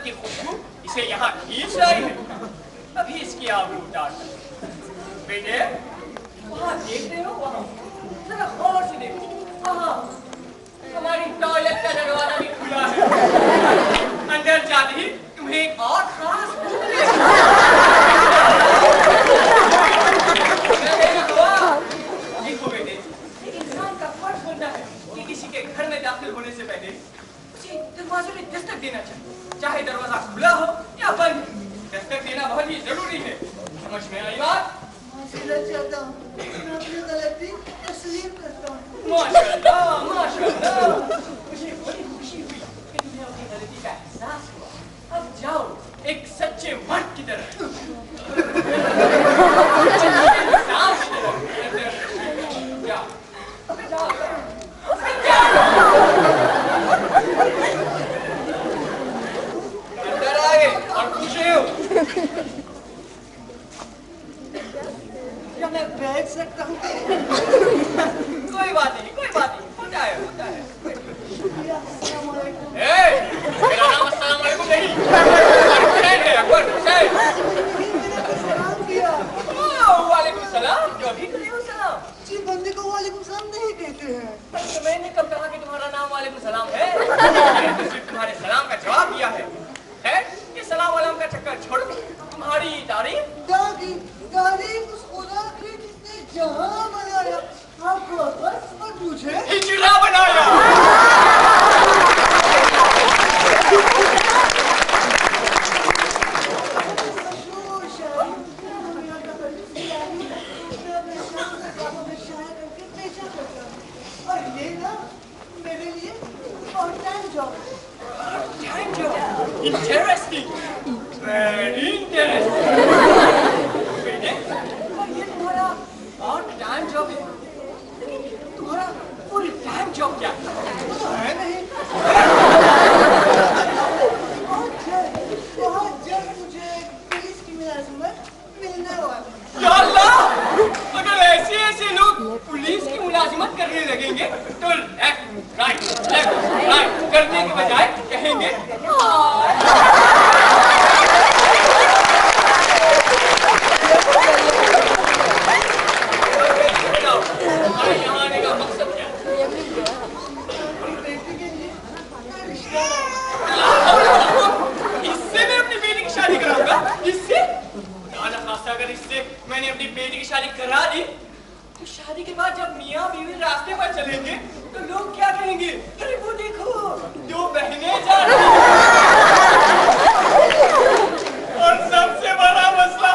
की खुशबू इसे यहाँ खींच रही है। अभी इसकी आबरू उतार बेटे, वहाँ देख रहे हो, वहाँ जरा गौर से देखो, वहाँ हमारी टॉयलेट का दरवाजा भी खुला है। अंदर जाते ही तुम्हें एक और खास देखो बेटे, एक इंसान का फर्ज होता है कि किसी के घर में दाखिल होने से पहले उसे दरवाजे में दस्तक देना चाहिए, चाहे दरवाजा खुला हो या बंद। दस्तक देना बहुत ही जरूरी है। समझ में आई बात? चाहता हूँ, मैं अपनी गलती तस्लीम करता हूँ। माशाअल्लाह, माशाअल्लाह। मुझे बड़ी खुशी हुई कि तुम्हें अपनी गलती का एहसास हुआ। अब जाओ एक सच्चे मर्द की तरह। अंदर आए और पूछे हो क्या मैं बैठ सकता हूँ? कोई बात नहीं, कोई बात नहीं, होता है, होता है। अस्सलाम वालेकुम। मेरा नाम अस्सलाम वालेकुम नहीं, हुसैन है, अकबर हुसैन। मैंने तो सलाम किया। वालेकुम सलाम, जो अभी करे हो सलाम। जी बंदे को वालेकुम सलाम नहीं कहते हैं। तो मैंने कब कहा कि तुम्हारा नाम वालेकुम सलाम है? मैंने तो सिर्फ तुम्हारे सलाम का जवाब दिया है। ये सलाम वालाम का चक्कर छोड़ो, तुम्हारी तारीफ उस खुदा की जिसने जहां बनाया, आपको बस मत पूछे। हिजड़ा बनाया। मशहूर शायर दुनिया का शायर करके पेशा करता हूँ। और ये ना मेरे लिए पार्ट टाइम जॉब है। Interesting, very interesting. ये तुम्हारा पार्ट टाइम जॉब है, लेकिन तुम्हारा फुल टाइम जॉब क्या है? नहीं। बहुत जल्द मुझे पुलिस की मुलाजिमत मिलने वाली। या अल्लाह, अगर ऐसे लोग पुलिस की मुलाजिमत करने लगेंगे तो लेफ्ट राइट करने के बजाय कहेंगे यहाँ आने का मकसद क्या है? बेटी के लिए रिश्ता इससे मैं अपनी बेटी की शादी कराऊंगा? इससे खुदा खासा अगर इससे मैंने अपनी बेटी की शादी करा दी तो शादी के बाद जब मियाँ बीवी रास्ते पर चलेंगे तो लोग क्या कहेंगे? अरे वो देखो, दो बहनें जा रही हैं। और सबसे बड़ा मसला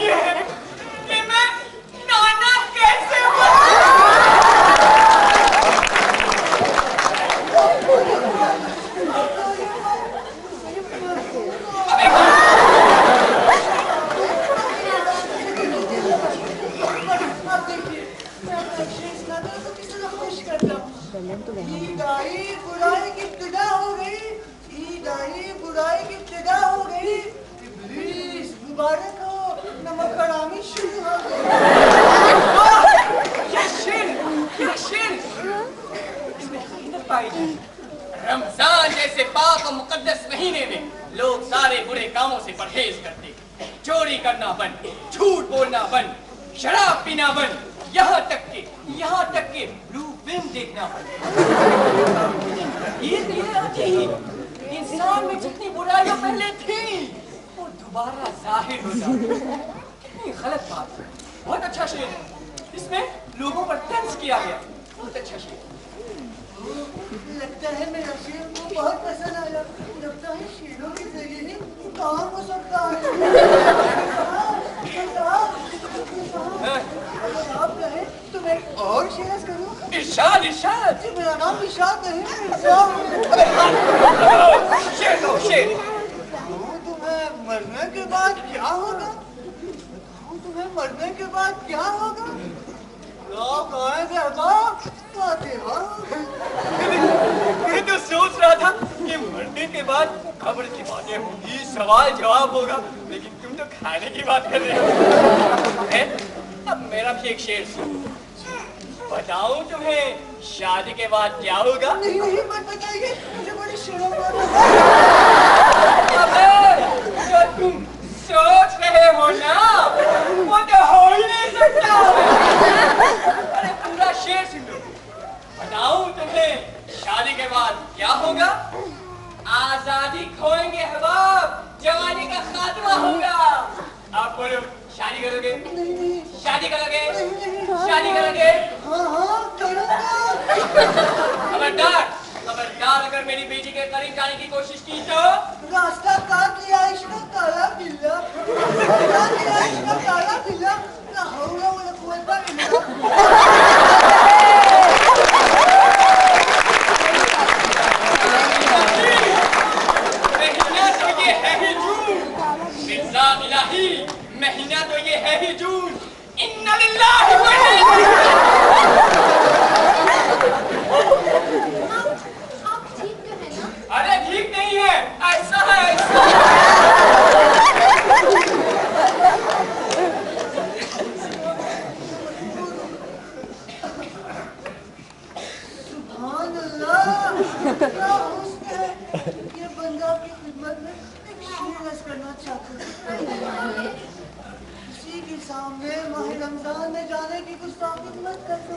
ये है कि मैं नाना कैसे बुराई की इब्तिदा हो गई। इब्लीस मुबारक हो, नमक हरामी शुरू हो गई। क्या शेर इसमें हकीकत पाई जाए। रमजान जैसे पाक और मुकद्दस महीने में लोग सारे बुरे कामों से परहेज करते, चोरी करना बंद, झूठ बोलना बंद, शराब पीना बंद, यहाँ तक के ब्लू फिल्म देखना बंद। इंसान में जितनी बुराइयां पहले थी वो दोबारा जाहिर हो जाती। कितनी गलत बात है। बहुत अच्छा शेर है, इसमें लोगों पर तंज किया गया। बहुत अच्छा शेर। लगता है मेरा शेर को बहुत पसंद आया। लगता है शेरों के जरिए ही काम हो सकता है। आप कहें तो मैं और शेर करूं? इरशाद जी मेरा नाम इरशाद नहीं, शेर। तुम्हें मरने के बाद क्या होगा? लोग कहेंगे मैं तो सोच रहा था कि मरने के बाद खबर की बातें होंगी, सवाल जवाब होगा, लेकिन तुम तो खाने की बात कर रहे हो। अब मेरा भी एक शेर सुनो। बताऊं तुम्हें शादी के बाद क्या होगा? नहीं नहीं मत बताइए, मुझे बड़ी शर्म आ रही अबे, जो तुम सोच रहे हो ना, वो तो हो ही नहीं सकता। अरे पूरा शेर सुन लो। बताऊं तुम्हें शादी के बाद क्या होगा? आजादी खोएंगे हबाब, जवानी का खात्मा होगा। आप बोलो शादी करोगे? शादी करोगे? शादी करोगे? हाँ हाँ करूँगा। खबरदार, खबरदार अगर मेरी बेटी के करीब जाने की कोशिश की तो रास्ता काट लिया इसका काला बिल्ला, काट लिया इसका काला बिल्ला, ना होगा वो कुआं बिल्ला। महीना तो ये है ही जून। इन्ना लिल्लाहि व इन्ना आप ठीक तो है ना? अरे ठीक नहीं है, ऐसा है ऐसा। सुभान अल्लाह, क्या हुस्न है। ये बंदा की खिदमत में एक शेर अर्ज़ करना चाहता हूँ। किसी के सामने माह रमजान में जाने की गुस्ताखी मत करना।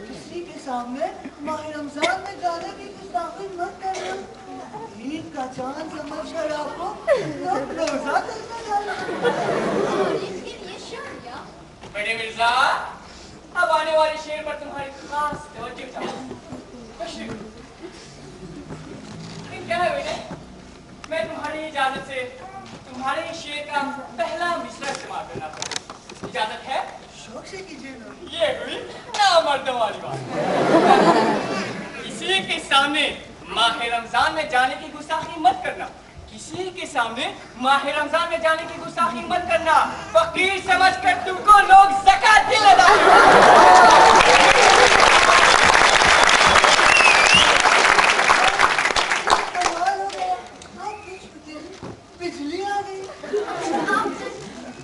किसी के सामने माह रमजान में जाने की गुस्ताखी मत करना। ईद का चांद समझ कर आपको रोजा करना डालना। लेकिन ये शेर क्या? बड़े मिर्जा, अब आने वाले शेर पर तुम्हारी खास तवज्जो चाहूँ। क्या है बेटे? मैं तुम्हारी इजाजत से तुम्हारे शेर का पहला मिसरा इस्तेमाल करना चाहूँ। इजाजत है? शौक से कीजिए ना। ये हुई नामर्दों वाली बात। किसी के सामने माह रमजान में जाने की गुस्ताखी मत करना। किसी के सामने माह रमजान में जाने की गुस्ताखी मत करना। फकीर समझकर तुमको लोग ज़कात दिल अदा कमाल हो गया, आप कुछ बिजली आ गई।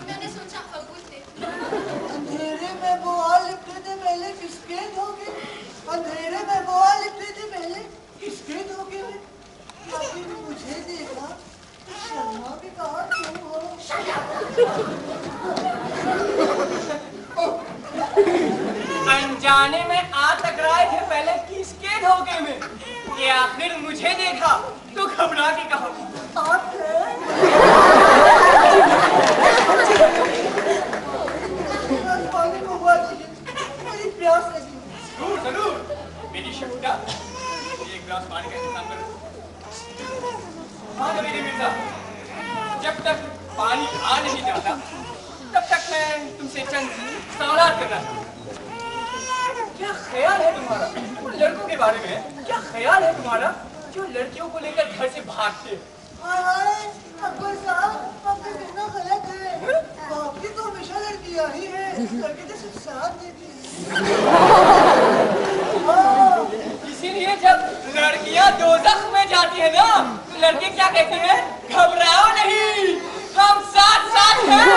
मैंने सोचा कबूल थे। अंधेरे में बुआ लिखते थे पहले किसके धोखे, अंधेरे में बुआ लिखते थे पहले किसके धोखे में। कभी मुझे देखा तो शर्मा भी कहा क्यों हो। अनजाने में आ टकराए थे पहले किसके धोखे में, कि आखिर मुझे देखा तो घबरा के कहा आप पानी को हुआ दीजिए, मेरी प्यास लगी। जरूर जरूर मेरी शक्ता, एक गिलास पानी का इंतजाम करो। हाँ मेरी मिर्जा, जब तक पानी आ नहीं जाता तब तक मैं तुमसे चंद सवालात करना चाहूँ। क्या ख्याल है तुम्हारा उन लड़कों के बारे में? क्या ख्याल है तुम्हारा जो लड़कियों को लेकर घर से भागते हैं? हाय अकबर साहब, आपने कितना गलत है। आपकी तो हमेशा लड़कियां ही है, लड़के तो सिर्फ साथ देती है। इसीलिए जब लड़कियां दोज़ख में जाती है ना, तो लड़के क्या कहते हैं? घबराओ नहीं, हम साथ साथ हैं।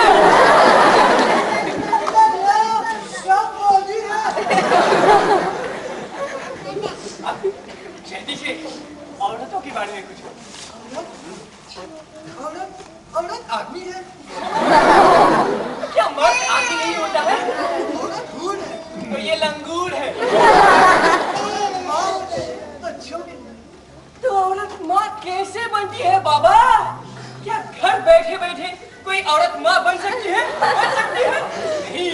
जल्दी से औरतों के बारे में कुछ। औरत आदमी है। क्या मर्द आदमी नहीं होता है? औरत हूर है। तो ये लंगूर है। अच्छों के तो औरत माँ कैसे बनती है बाबा? क्या घर बैठे बैठे कोई औरत माँ बन सकती है? बन सकती है? नहीं,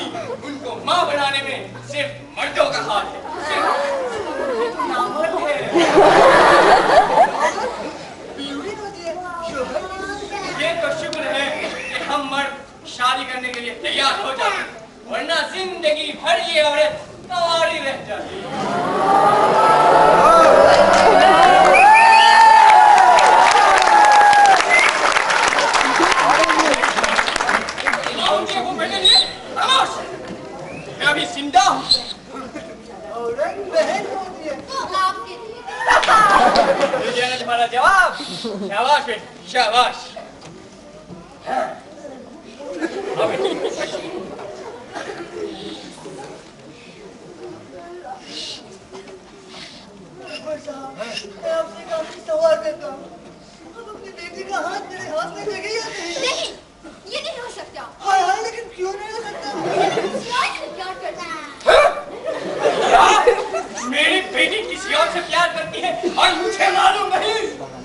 उनको माँ बनाने में सिर्फ मर्दों का हाथ है। सिर्फ नामर्द है। ब्यूटी होती है, शोभा। ये तो शुक्र है कि हम मर्द शादी करने के लिए तैयार हो जाते, वरना जिंदगी भर ये औरत कुंवारी रह जाती। मैं अभी जिंदा हूँ। औरत बहन होती है। वो आपके लिए। ये तुम्हारा जवाब। शाबाश बेटी, शाबाश। अकबर साहब, मैं आपसे काफी सवाल करता हूँ। अब अपनी बेटी का हाथ मेरे हाथ में लगे या नहीं? नहीं, ये नहीं हो सकता। हाय हाय, लेकिन क्यों नहीं हो सकता? किसी और से प्यार करता है। मेरी बेटी किसी और से प्यार करती है और मुझे मालूम नहीं।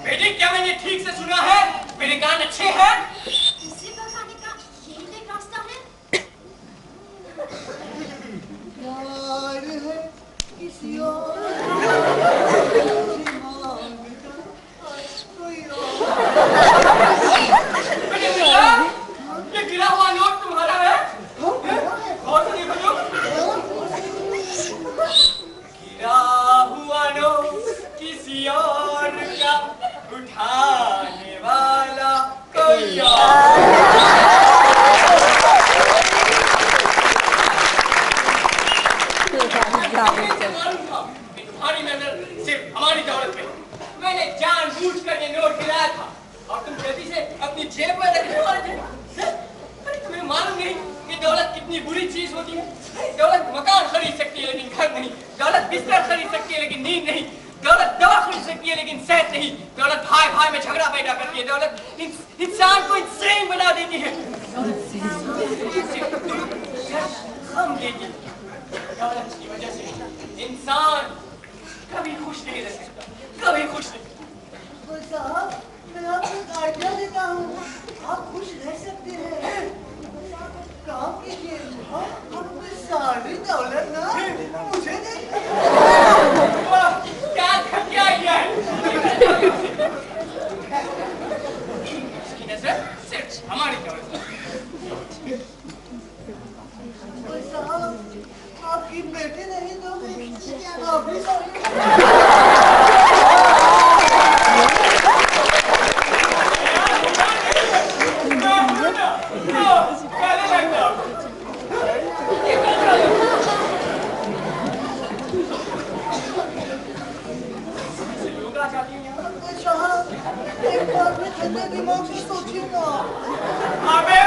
बेटी, क्या मैंने ठीक से सुना है? मेरे कान अच्छे हैं? इसी पर खाने का यही तो एक रास्ता है। प्यार है किसी और कोई बेटे मिर्जा, ये गिरा हुआ नोट तुम्हारा है? और तो देखो जो। गिरा हुआ नोट किसी और का, उठाने वाला कोई और। तुम्हारी नजर सिर्फ हमारी दौलत पे। मैंने जानबूझकर ये नोट गिराया था और तुम जल्दी से अपनी जेब में रखने वाले थे। अरे तुम्हें मालूम नहीं कि दौलत कितनी बुरी चीज होती है? दौलत मकान खरीद सकती है लेकिन घर नहीं। दौलत बिस्तर खरीद सकती है लेकिन नींद नहीं। दौलत दवा खरीद सकती है लेकिन सेहत नहीं। दौलत भाई भाई में झगड़ा पैदा करती है। दौलत इंसान को इंसान बना देती है। हम देती दौलत की वजह से इंसान कभी खुश नहीं रह सकता, कभी खुश नहीं। अकबर साहब, मैं आपको एक आइडिया देता हूँ, आप खुश रह सकते हैं। काम कीजिए, आप अपनी सारी दौलत ना मुझे दे। वाह, क्या आइडिया है? इसकी नजर सिर्फ हमारी दौलत पर। अकबर साहब, आपकी बेटी नहीं तो आप भी सही। अकबर साहब, एक बार में ठंडे दिमाग से सोचिए ना। अबे